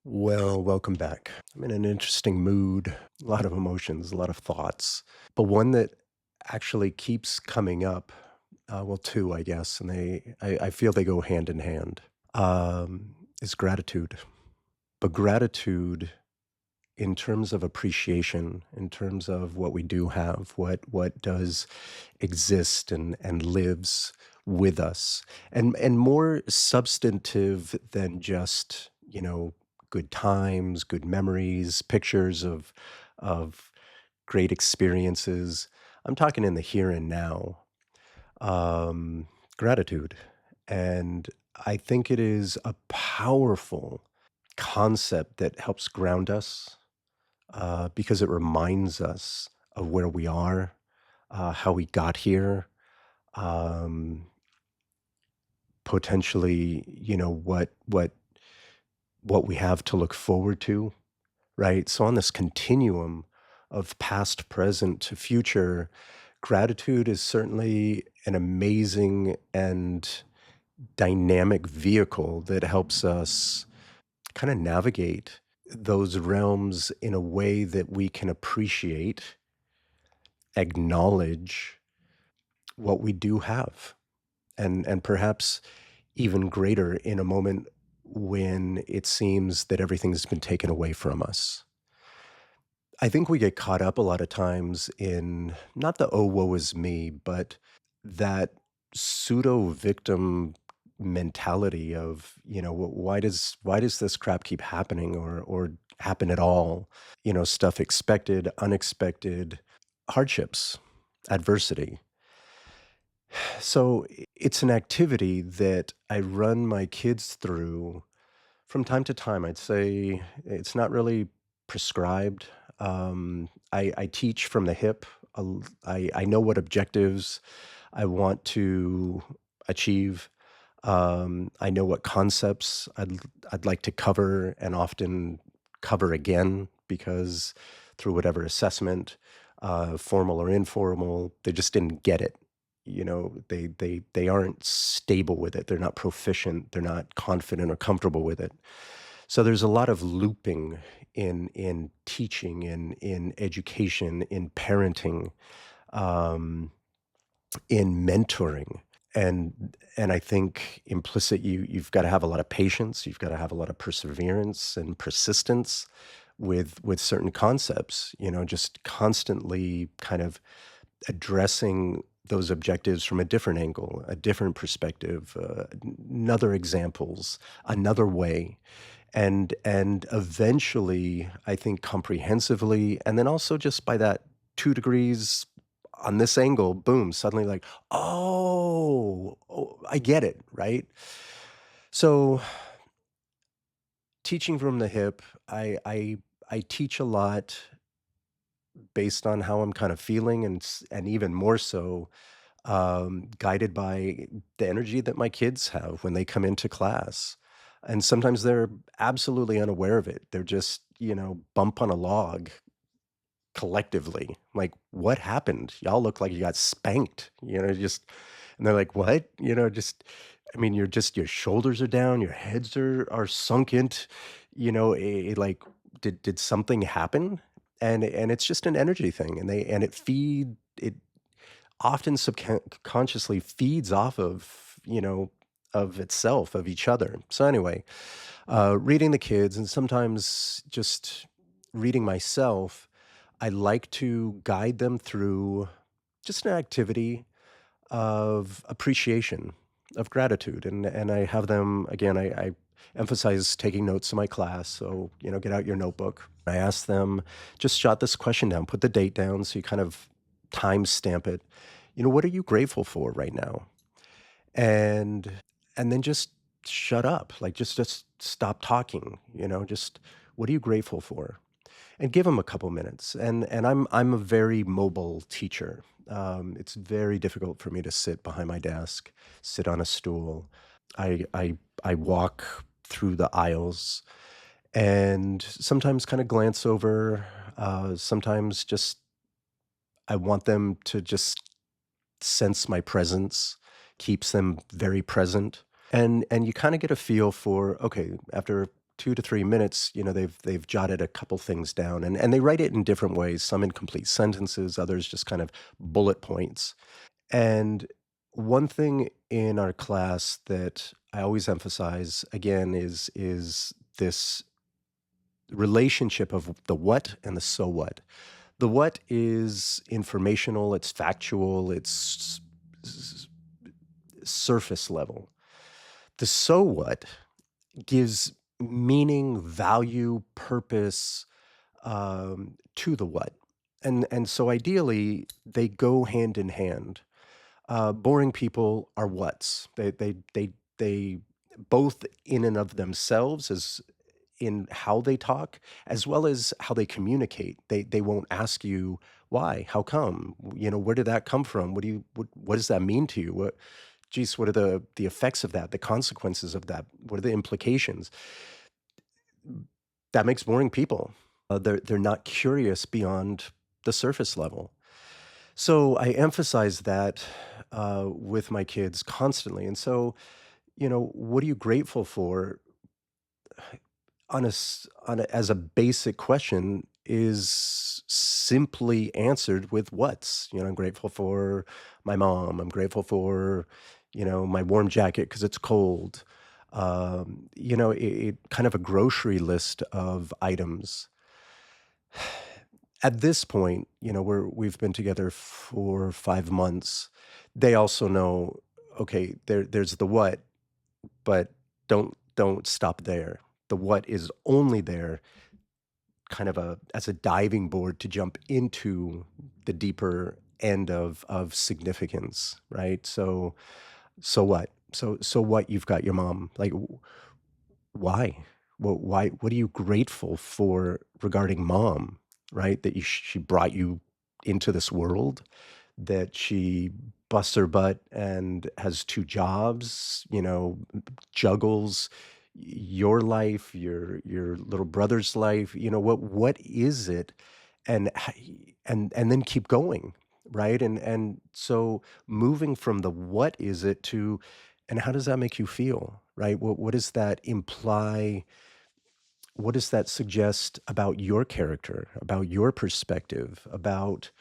Well, welcome back. I'm in an interesting mood, a lot of emotions, a lot of thoughts, but one that actually keeps coming up. Well, two, I guess, and I feel they go hand in hand. Is gratitude, but gratitude in terms of appreciation, in terms of what we do have, what does exist and lives with us, and more substantive than just good times, good memories, pictures of great experiences. I'm talking in the here and now. Gratitude, and I think it is a powerful concept that helps ground us because it reminds us of where we are, how we got here, um, potentially, what we have to look forward to, right? So on this continuum of past, present to future, gratitude is certainly an amazing and dynamic vehicle that helps us kind of navigate those realms in a way that we can appreciate, acknowledge what we do have, and perhaps even greater in a moment when it seems that everything's been taken away from us. I think we get caught up a lot of times in not the "oh, woe is me," but that pseudo victim mentality of, why does this crap keep happening or happen at all? Stuff expected, unexpected, hardships, adversity. So it's an activity that I run my kids through from time to time. I'd say it's not really prescribed. I teach from the hip. I know what objectives I want to achieve. I know what concepts I'd like to cover and often cover again because through whatever assessment, formal or informal, they just didn't get it. They aren't stable with it. They're not proficient. They're not confident or comfortable with it. So there's a lot of looping in teaching, in education, in parenting, um, in mentoring. And I think implicit you've got to have a lot of patience, you've got to have a lot of perseverance and persistence with certain concepts, just constantly kind of addressing those objectives from a different angle, a different perspective, another examples, another way, and eventually, I think comprehensively, and then also just by that 2 degrees on this angle, boom, suddenly like, oh, I get it, right? So teaching from the hip, I teach a lot based on how I'm kind of feeling, and even more so guided by the energy that my kids have when they come into class. And sometimes they're absolutely unaware of it. They're just, bump on a log collectively. Like, what happened? Y'all look like you got spanked, and they're like, what? I mean, your shoulders are down, your heads are sunk into, like, did something happen? And it's just an energy thing. And it often subconsciously feeds off of itself, of each other. So anyway, reading the kids and sometimes just reading myself, I like to guide them through just an activity of appreciation, of gratitude, and I have them again. I emphasize taking notes in my class, so get out your notebook. I ask them, just jot this question down, put the date down, so you kind of time stamp it. What are you grateful for right now? And and then just shut up, like just stop talking. Just what are you grateful for? And give them a couple minutes. And I'm a very mobile teacher. It's very difficult for me to sit behind my desk, sit on a stool. I walk through the aisles and sometimes kind of glance over. Sometimes just I want them to just sense my presence, keeps them very present. And you kind of get a feel for, okay, after 2 to 3 minutes, they've jotted a couple things down, and they write it in different ways, some in complete sentences, others just kind of bullet points. And one thing in our class that I always emphasize again is this relationship of the what and the so what. The what is informational, it's factual, it's s- surface level. The so what gives meaning, value, purpose to the what. And so ideally, they go hand in hand. Boring people are whats. They both in and of themselves as in how they talk, as well as how they communicate. They won't ask you why, how come, where did that come from? What does that mean to you? Geez, what are the effects of that? The consequences of that? What are the implications? That makes boring people. They're not curious beyond the surface level. So I emphasize that with my kids constantly. And so, what are you grateful for as a basic question is simply answered with what's. I'm grateful for my mom. I'm grateful for, my warm jacket because it's cold. It kind of a grocery list of items. At this point, we've been together for 5 months. They also know, okay, there's the what, but don't stop there. The what is only there kind of as a diving board to jump into the deeper end of significance, right? So what? So what? You've got your mom. Like, why? Why? What are you grateful for regarding mom? Right? That she brought you into this world, that she busts her butt and has two jobs, juggles your life, your little brother's life. What is it? And then keep going, right? And so moving from the what is it to and how does that make you feel, right? What does that imply? What does that suggest about your character, about your perspective, about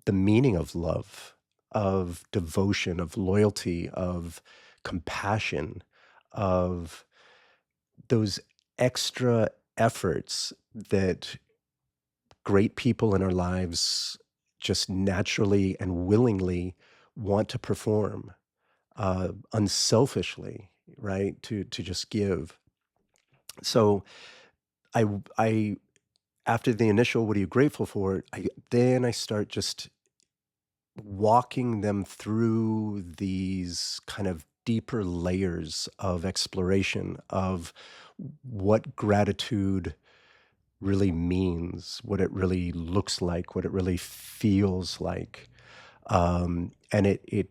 the meaning of love, of devotion, of loyalty, of compassion, of those extra efforts that great people in our lives just naturally and willingly want to perform, unselfishly, right? To just give. So I after the initial, what are you grateful for? Then I start just walking them through these kind of deeper layers of exploration of what gratitude really means, what it really looks like, what it really feels like. And it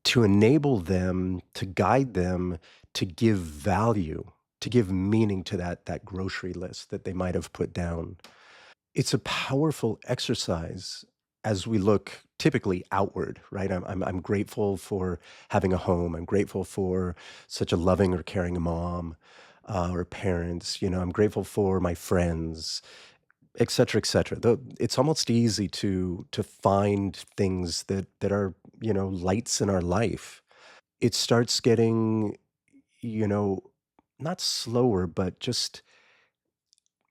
to enable them, to guide them, to give value, to give meaning to that grocery list that they might have put down. It's a powerful exercise as we look typically outward, right? I'm grateful for having a home. I'm grateful for such a loving or caring mom, or parents. I'm grateful for my friends, et cetera, et cetera. It's almost easy to find things that are, lights in our life. It starts getting, you know, not slower, but just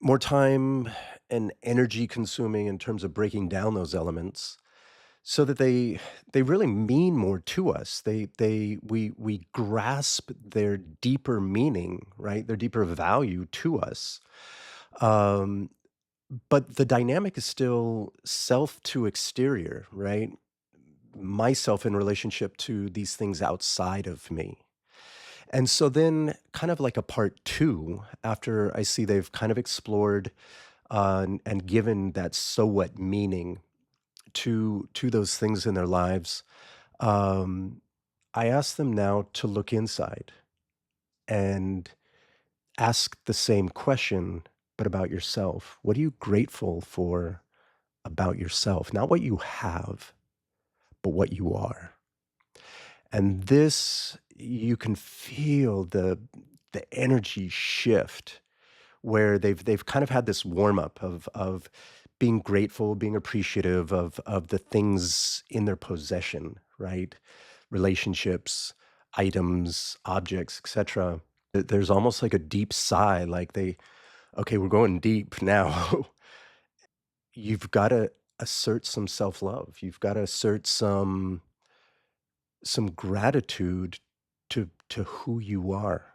more time and energy consuming in terms of breaking down those elements so that they really mean more to us. We grasp their deeper meaning, right? Their deeper value to us. Um, but the dynamic is still self to exterior, right? Myself in relationship to these things outside of me. And so then, kind of like a part two, after I see they've kind of explored and given that so what meaning to those things in their lives, um, I ask them now to look inside and ask the same question, but about yourself. What are you grateful for about yourself? Not what you have, but what you are. And this, you can feel the energy shift where they've kind of had this warm up of being grateful, being appreciative of the things in their possession, right? Relationships, items, objects, etc. There's almost like a deep sigh, like okay, we're going deep now. You've got to assert some self-love. You've got to assert some gratitude to who you are.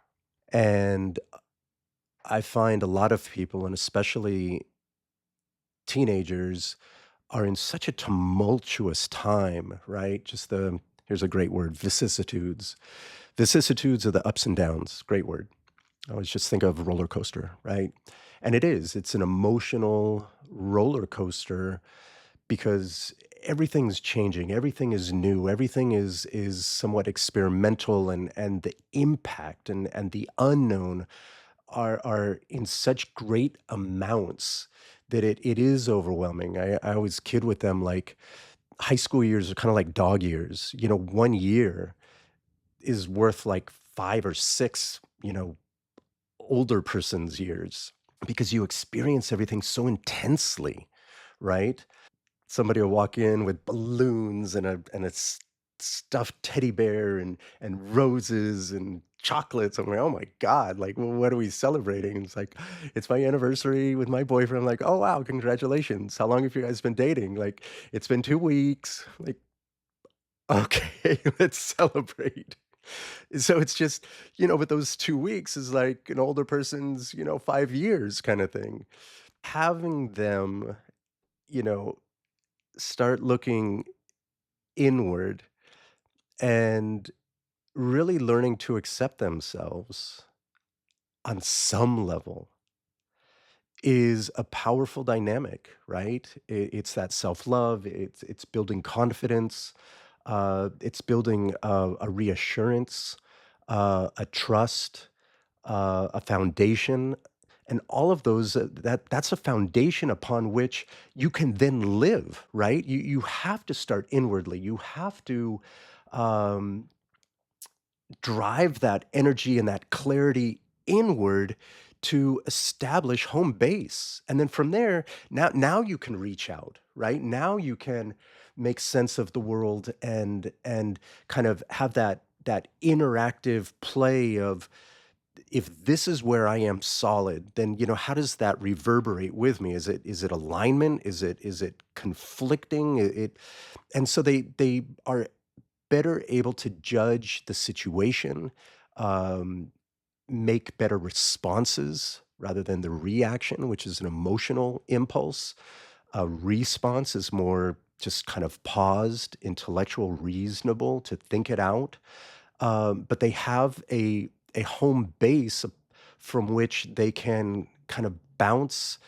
And I find a lot of people, and especially teenagers, are in such a tumultuous time, right? Just here's a great word, vicissitudes. Vicissitudes are the ups and downs. Great word. I always just think of roller coaster, right? And it's an emotional roller coaster because everything's changing, everything is new, everything is somewhat experimental, and the impact and the unknown are in such great amounts that it is overwhelming. I always kid with them like high school years are kind of like dog years. 1 year is worth like 5 or 6, older person's years because you experience everything so intensely, right? Somebody will walk in with balloons and a stuffed teddy bear and roses and chocolates. I'm like, oh my god! Like, well, what are we celebrating? It's like, it's my anniversary with my boyfriend. I'm like, oh wow, congratulations! How long have you guys been dating? Like, it's been 2 weeks. Like, okay, let's celebrate. So it's just, but those 2 weeks is like an older person's, 5 years kind of thing. Having them, you know, start looking inward and really learning to accept themselves on some level is a powerful dynamic, right? It's that self-love, it's building confidence, it's building a reassurance, a trust, a foundation, and all of those, that's a foundation upon which you can then live, right? You have to start inwardly. You have to, um, drive that energy and that clarity inward to establish home base. And then from there, now you can reach out, right? Now you can make sense of the world and kind of have that interactive play of, if this is where I am solid, then how does that reverberate with me? Is it alignment? Is it conflicting? And so they are better able to judge the situation, um, make better responses rather than the reaction, which is an emotional impulse. A response is more just kind of paused, intellectual, reasonable to think it out. But they have a home base from which they can kind of bounce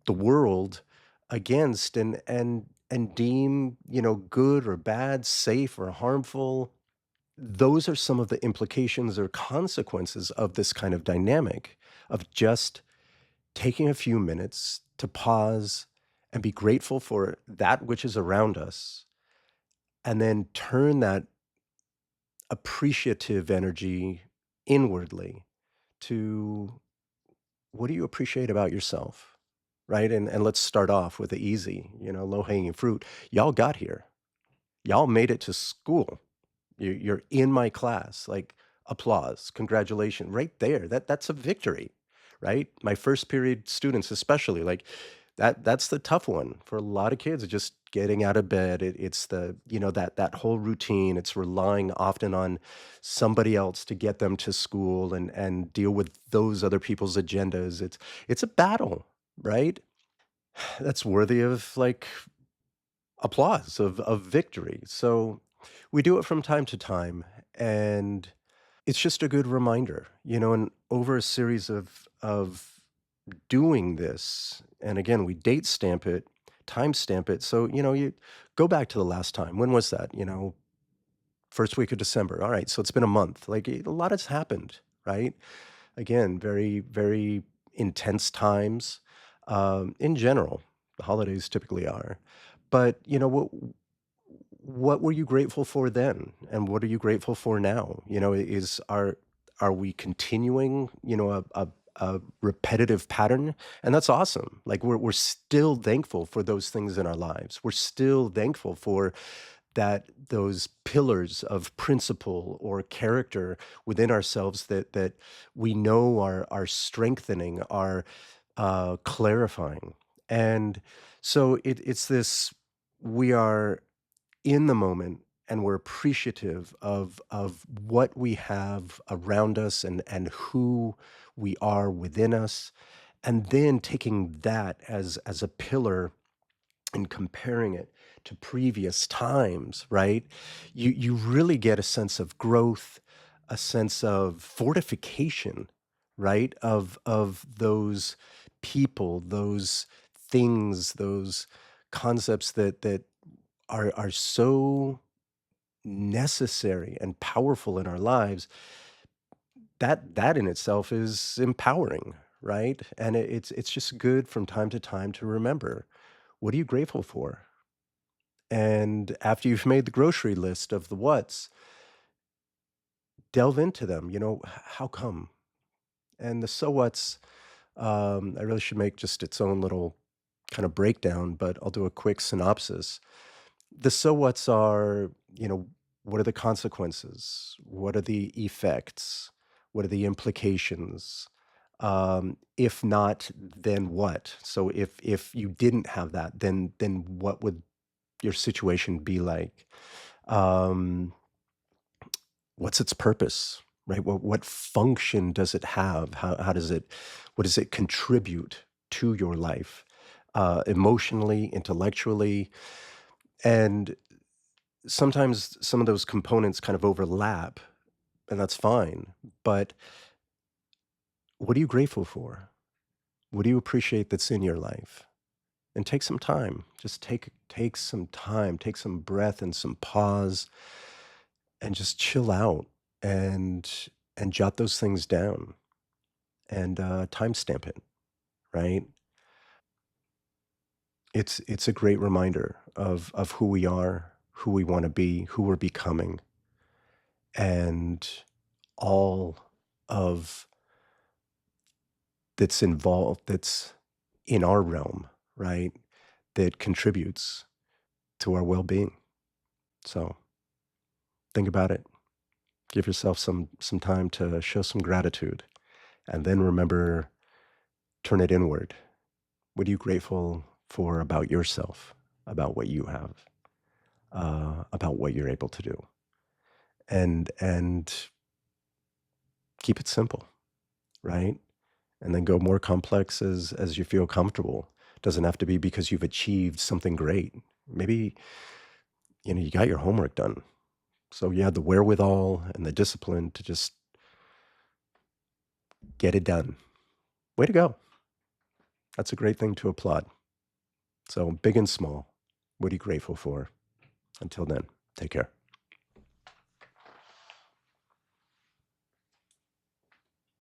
the world against and deem, good or bad, safe or harmful. Those are some of the implications or consequences of this kind of dynamic of just taking a few minutes to pause and be grateful for that which is around us, and then turn that appreciative energy inwardly to, what do you appreciate about yourself? Right? And let's start off with the easy, low hanging fruit. Y'all got here. Y'all made it to school. You're in my class, like, applause, congratulations, right there. That's a victory, right? My first period students, especially, like, that's the tough one for a lot of kids, just getting out of bed. It's that whole routine. It's relying often on somebody else to get them to school and deal with those other people's agendas. It's a battle, right? That's worthy of, like, applause, of victory. So we do it from time to time, and it's just a good reminder, and over a series of doing this, and again, we date stamp it, time stamp it. So, you go back to the last time. When was that? First week of December. All right, so it's been a month. Like, a lot has happened, right? Again, very, very intense times, in general. The holidays typically are. But, what were you grateful for then? And what are you grateful for now? Is our are we continuing, a repetitive pattern? And that's awesome. Like we're still thankful for those things in our lives. We're still thankful for that those pillars of principle or character within ourselves that we know are strengthening, are clarifying. And so it's this we are in the moment and we're appreciative of what we have around us and who we are within us, and then taking that as a pillar and comparing it to previous times, right? You really get a sense of growth, a sense of fortification, right? Of those people, those things, those concepts that are so necessary and powerful in our lives. That in itself is empowering, right? And it's just good from time to time to remember, what are you grateful for? And after you've made the grocery list of the what's, delve into them, how come? And the so what's, I really should make just its own little kind of breakdown, but I'll do a quick synopsis. The so what's are, what are the consequences? What are the effects? What are the implications? If not, then what? So if you didn't have that, then what would your situation be like? Um, what's its purpose, right? What function does it have? How does it, what does it contribute to your life, emotionally, intellectually? And sometimes some of those components kind of overlap, and that's fine. But what are you grateful for? What do you appreciate that's in your life? And take some time. Just take some time, take some breath and some pause, and just chill out and jot those things down and timestamp it. Right? It's a great reminder of who we are, who we want to be, who we're becoming, and all of that's involved, that's in our realm, right? That contributes to our well-being. So think about it. Give yourself some time to show some gratitude, and then remember, turn it inward. What are you grateful for about yourself, about what you have, about what you're able to do, and keep it simple, right? And then go more complex as you feel comfortable. Doesn't have to be because you've achieved something great. Maybe you got your homework done, so you had the wherewithal and the discipline to just get it done. Way to go! That's a great thing to applaud. So big and small, what are you grateful for? Until then, take care.